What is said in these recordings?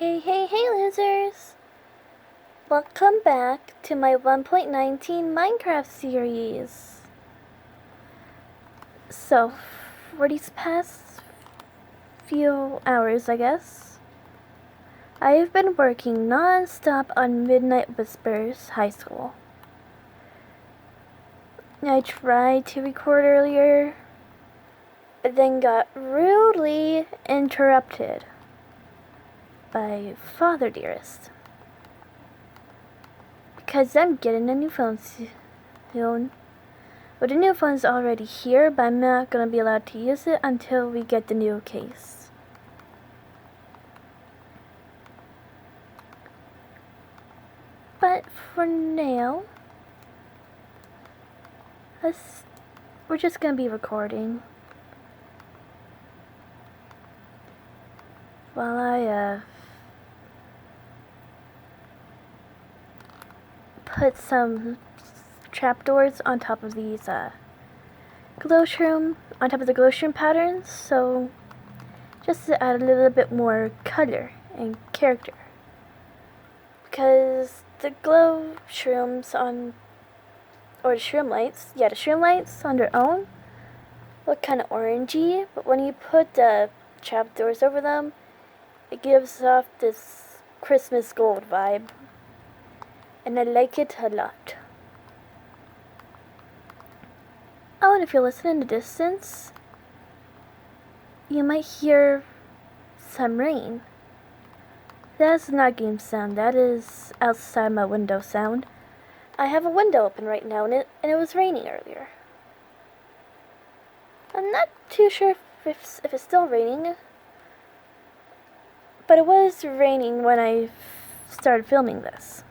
Hey, losers! Welcome back to my 1.19 Minecraft series. So, for these past few hours, I guess, I've been working non-stop on Midnight Whispers High School. I tried to record earlier, but then got rudely interrupted by Father Dearest. Because I'm getting a new phone soon. Well, the new phone's already here, but I'm not going to be allowed to use it until we get the new case. But for now, we're just going to be recording. While I put some trapdoors on top of these glow shroom, on top of the glow shroom patterns, so just to add a little bit more color and character. Because the glow shrooms or the shroom lights on their own look kind of orangey, but when you put the trapdoors over them, it gives off this Christmas gold vibe, and I like it a lot. Oh, and if you're listening in the distance, you might hear some rain. That's not game sound, that is outside my window sound. I have a window open right now, and it was raining earlier. I'm not too sure if it's still raining, but it was raining when I started filming this.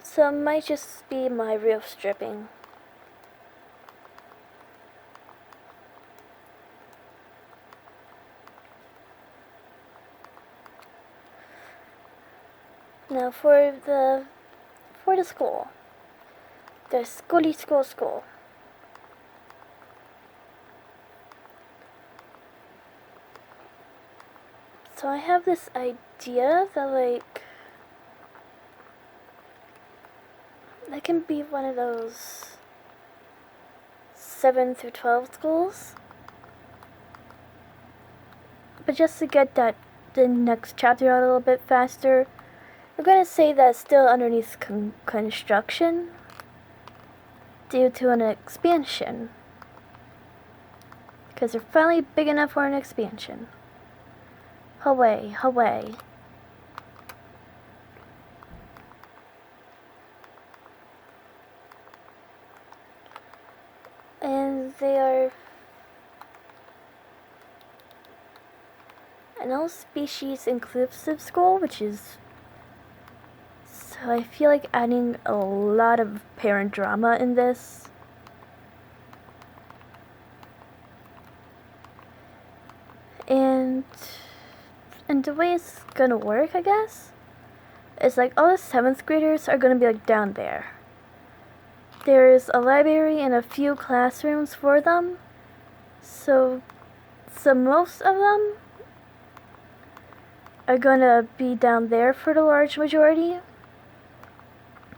So it might just be my roof dripping. Now for the school. The schooly school. So I have this idea that that can be one of those 7 through 12 schools. But just to get the next chapter out a little bit faster, we're going to say that it's still underneath construction due to an expansion. Because they're finally big enough for an expansion. Hooray. And they are an all species inclusive school, which is, so I feel like adding a lot of parent drama in this. And the way it's gonna work, I guess, is all the 7th graders are gonna be down there. There's a library and a few classrooms for them, so most of them are gonna be down there for the large majority,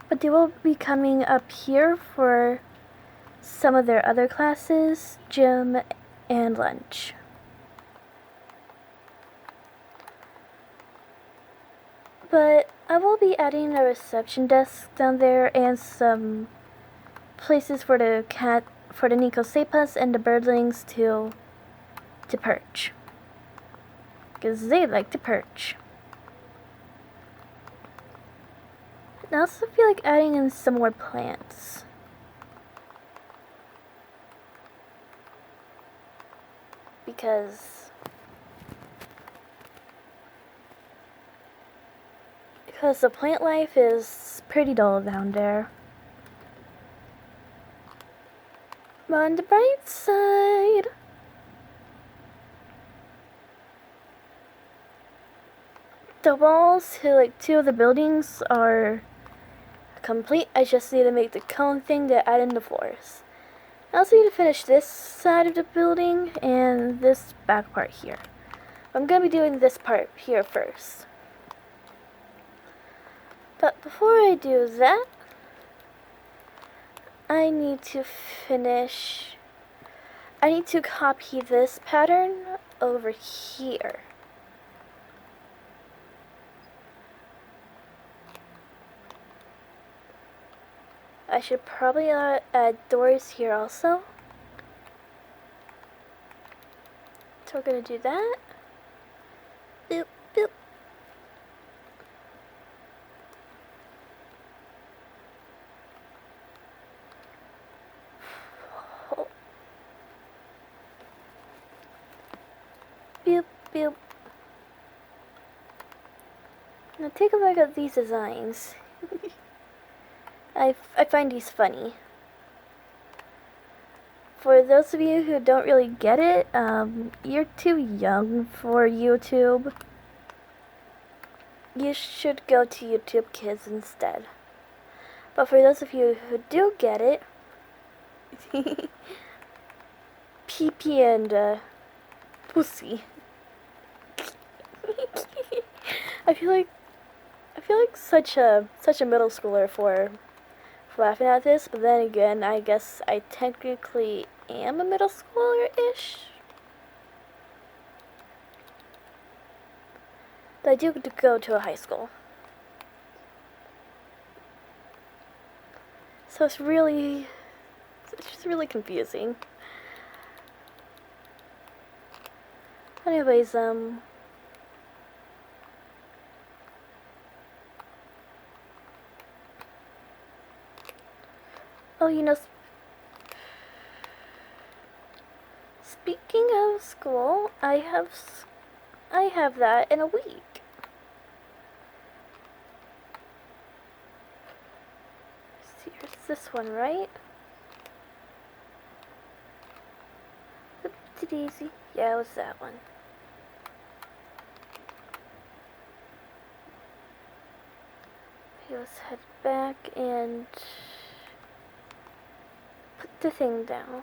but they will be coming up here for some of their other classes, gym, and lunch. But I will be adding a reception desk down there and some places for the Nicosepas and the birdlings to perch. Because they like to perch. I also feel like adding in some more plants. Because the plant life is pretty dull down there. But on the bright side, the walls to 2 of the buildings are complete. I just need to make the cone thing to add in the floors. I also need to finish this side of the building and this back part here. I'm going to be doing this part here first. But before I do that, I need to copy this pattern over here. I should probably add doors here also. So we're going to do that. Boop, boop. Boop, boop. Now take a look at these designs. I find these funny. For those of you who don't really get it, you're too young for YouTube. You should go to YouTube Kids instead. But for those of you who do get it, pee-pee and pussy. I feel like such a middle schooler for laughing at this, but then again, I guess I technically am a middle schooler-ish. But I do go to a high school. So it's just really confusing. Anyways, oh, you know, speaking of school, I have that in a week. Let's see, here's this one, right? Oopsie daisy. Yeah, it was that one. Okay, let's head back and put the thing down.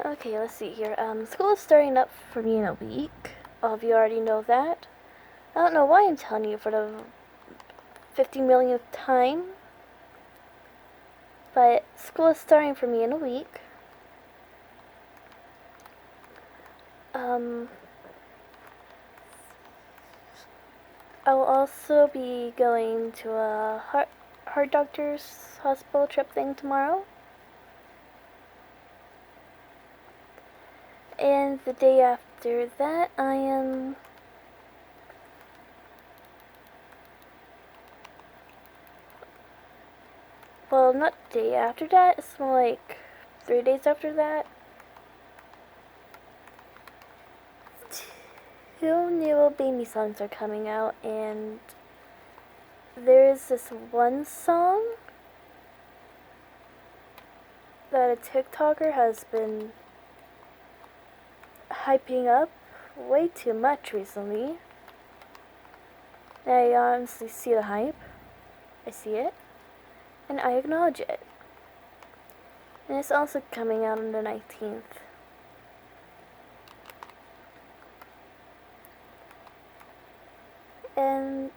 Okay, let's see here. School is starting up for me in a week. All of you already know that. I don't know why I'm telling you for the 50 millionth time, but school is starting for me in a week. I'll also be going to a heart doctor's hospital trip thing tomorrow. And the day after that, I am well, not day after that, it's more like 3 days after that. 2 new baby songs are coming out, and there's this one song that a TikToker has been hyping up way too much recently. I honestly see the hype. I see it. And I acknowledge it. And it's also coming out on the 19th. And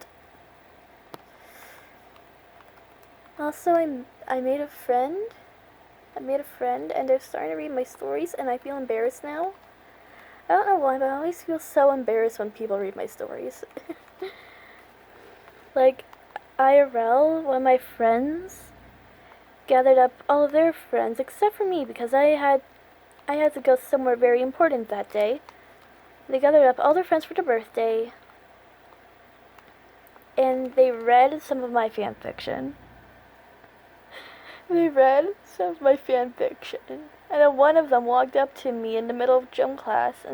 also I made a friend. And they're starting to read my stories, and I feel embarrassed now. I don't know why, but I always feel so embarrassed when people read my stories. Like, IRL, one of my friends gathered up all of their friends except for me, because I had to go somewhere very important that day. They gathered up all their friends for their birthday, and they read some of my fan fiction. And then one of them walked up to me in the middle of gym class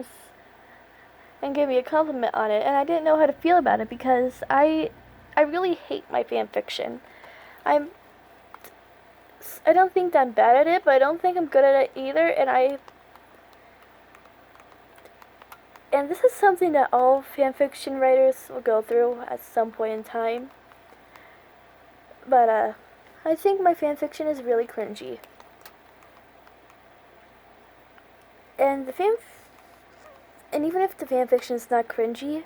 and gave me a compliment on it, and I didn't know how to feel about it because I really hate my fan fiction. I don't think that I'm bad at it, but I don't think I'm good at it either, And this is something that all fanfiction writers will go through at some point in time. But I think my fanfiction is really cringy. And even if the fanfiction is not cringy,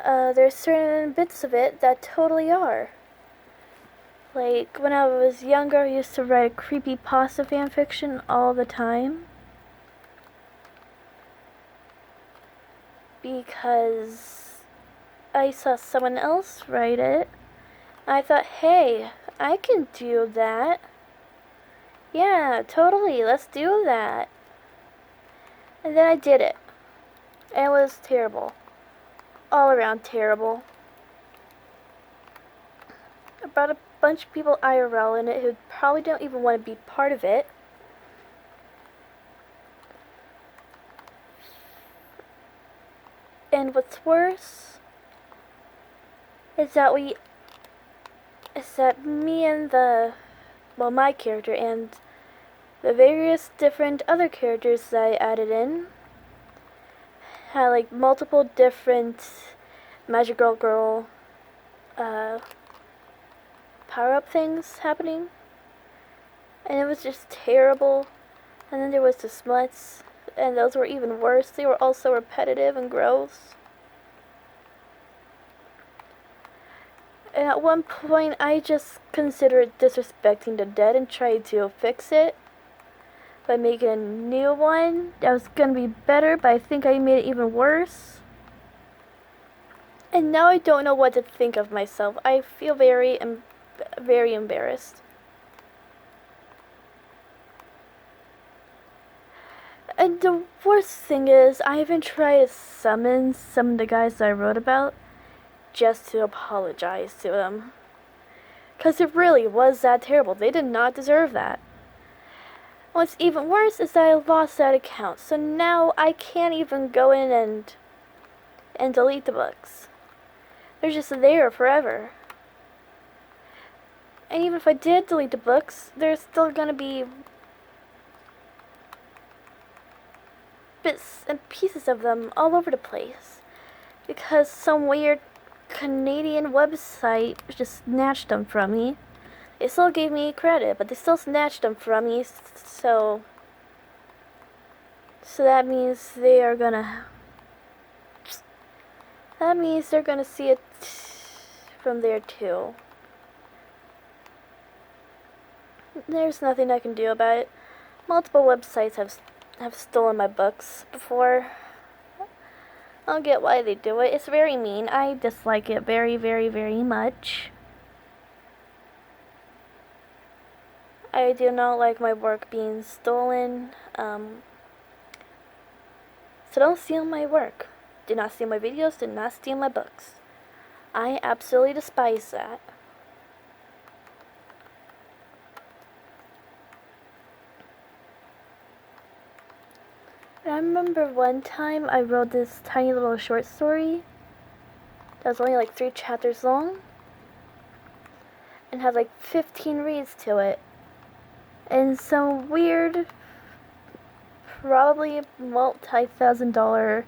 there's certain bits of it that totally are. Like, when I was younger, I used to write a creepypasta fanfiction all the time. Because I saw someone else write it. I thought, hey, I can do that. Yeah, totally, let's do that. And then I did it. And it was terrible. All around terrible. I brought a bunch of people IRL in it who probably don't even want to be part of it. And what's worse is that me and my character and the various different other characters that I added in had like multiple different magical girl power-up things happening, and it was just terrible. And then there was the smuts, and those were even worse. They were also repetitive and gross. And at one point, I just considered disrespecting the dead and tried to fix it by making a new one that was gonna be better, but I think I made it even worse. And now I don't know what to think of myself. I feel very embarrassed. And the worst thing is, I even tried to summon some of the guys that I wrote about just to apologize to them. Because it really was that terrible. They did not deserve that. What's even worse is that I lost that account, so now I can't even go in and delete the books. They're just there forever. And even if I did delete the books, there's still gonna be bits and pieces of them all over the place. Because some weird Canadian website just snatched them from me. They still gave me credit, but they still snatched them from me, so that means they're gonna see it from there too. There's nothing I can do about it. Multiple websites have stolen my books before. I don't get why they do it. It's very mean. I dislike it very, very, very much. I do not like my work being stolen. So don't steal my work. Do not steal my videos. Do not steal my books. I absolutely despise that. I remember one time I wrote this tiny little short story that was only like 3 chapters long and had like 15 reads to it. And some weird, probably multi-$1,000,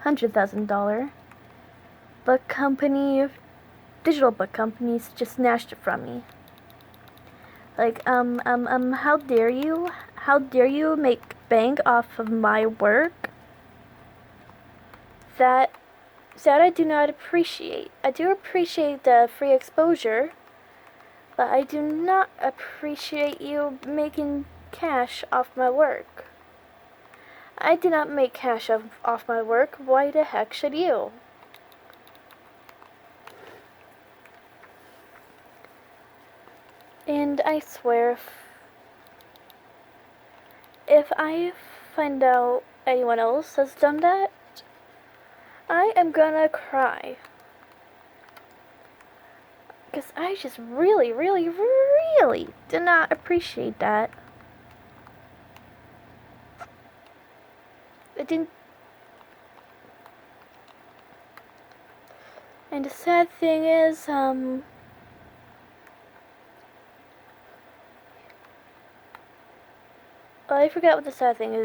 $100,000 book company, digital book companies just snatched it from me. Like, how dare you? How dare you make bank off of my work? That I do not appreciate. I do appreciate the free exposure, but I do not appreciate you making cash off my work. I do not make cash off my work. Why the heck should you? And I swear, if I find out anyone else has done that, I am gonna cry. Because I just really, really, really did not appreciate that. I didn't. And the sad thing is, I forgot what the sad thing is.